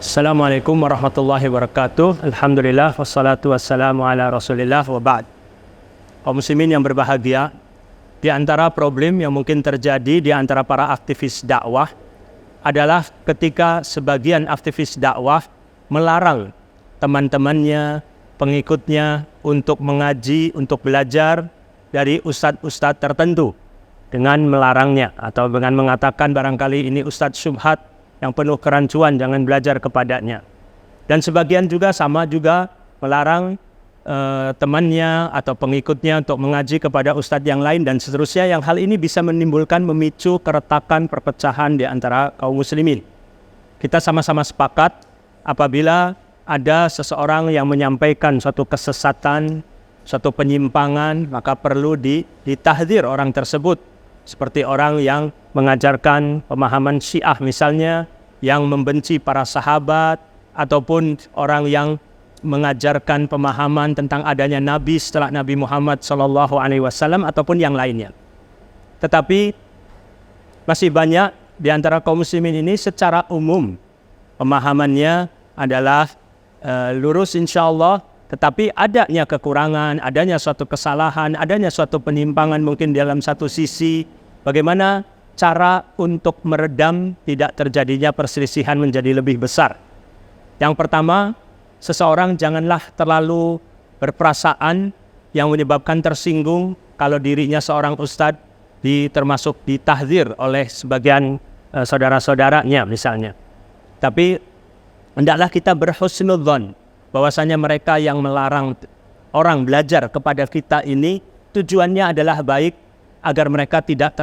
Assalamualaikum warahmatullahi wabarakatuh. Alhamdulillah wassalatu wassalamu ala Rasulillah wa ba'd. Kaum muslimin yang berbahagia, di antara problem yang mungkin terjadi di antara para aktivis dakwah adalah ketika sebagian aktivis dakwah melarang teman-temannya, pengikutnya untuk mengaji, untuk belajar dari ustadz-ustadz tertentu dengan melarangnya atau dengan mengatakan barangkali ini ustadz syubhat yang penuh kerancuan, jangan belajar kepadanya. Dan sebagian juga sama juga melarang temannya atau pengikutnya untuk mengaji kepada ustadz yang lain dan seterusnya, yang hal ini bisa memicu keretakan, perpecahan di antara kaum muslimin. Kita sama-sama sepakat apabila ada seseorang yang menyampaikan suatu kesesatan, suatu penyimpangan, maka perlu ditahdzir orang tersebut. Seperti orang yang mengajarkan pemahaman Syiah misalnya, yang membenci para sahabat, ataupun orang yang mengajarkan pemahaman tentang adanya Nabi setelah Nabi Muhammad SAW, ataupun yang lainnya. Tetapi masih banyak di antara kaum muslimin ini secara umum pemahamannya adalah lurus insya Allah, tetapi adanya kekurangan, adanya suatu kesalahan, adanya suatu penyimpangan mungkin dalam satu sisi. Bagaimana cara untuk meredam tidak terjadinya perselisihan menjadi lebih besar? Yang pertama, seseorang janganlah terlalu berperasaan yang menyebabkan tersinggung kalau dirinya seorang ustadz termasuk ditahdzir oleh sebagian saudara-saudaranya misalnya. Tapi hendaklah kita berhusnudzon bahwasanya mereka yang melarang orang belajar kepada kita ini tujuannya adalah baik, agar mereka tidak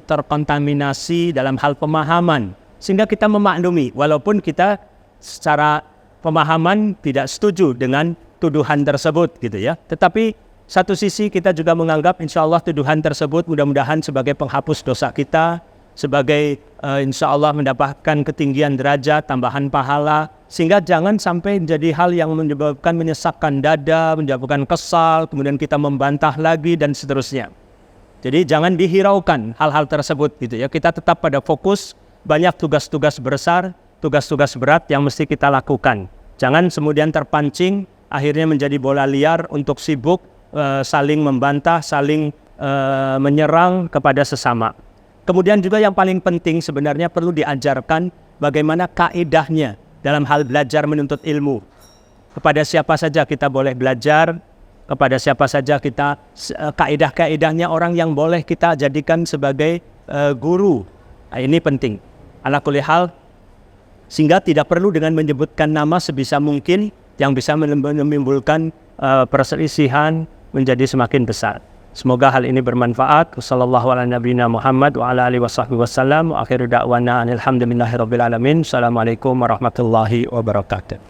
terkontaminasi dalam hal pemahaman, sehingga kita memaklumi walaupun kita secara pemahaman tidak setuju dengan tuduhan tersebut gitu ya. Tetapi satu sisi kita juga menganggap insya Allah tuduhan tersebut mudah-mudahan sebagai penghapus dosa kita, sebagai insya Allah mendapatkan ketinggian derajat, tambahan pahala, sehingga jangan sampai menjadi hal yang menyebabkan menyesakkan dada, menyebabkan kesal, kemudian kita membantah lagi dan seterusnya. Jadi jangan dihiraukan hal-hal tersebut gitu ya. Kita tetap pada fokus, banyak tugas-tugas besar, tugas-tugas berat yang mesti kita lakukan. Jangan kemudian terpancing akhirnya menjadi bola liar untuk sibuk saling membantah, saling menyerang kepada sesama. Kemudian juga yang paling penting sebenarnya perlu diajarkan bagaimana kaidahnya dalam hal belajar menuntut ilmu. Kepada siapa saja kita boleh belajar, kepada siapa saja kita, kaidah-kaidahnya orang yang boleh kita jadikan sebagai guru. Nah, ini penting. Ala kulli hal, sehingga tidak perlu dengan menyebutkan nama sebisa mungkin yang bisa menimbulkan perselisihan menjadi semakin besar. Semoga hal ini bermanfaat. Wassallallahu ala nabiyina Muhammad wa ala alihi wasahbihi wasallam. Wa akhiru da'wana alhamdulillahirabbil alamin. Assalamualaikum warahmatullahi wabarakatuh.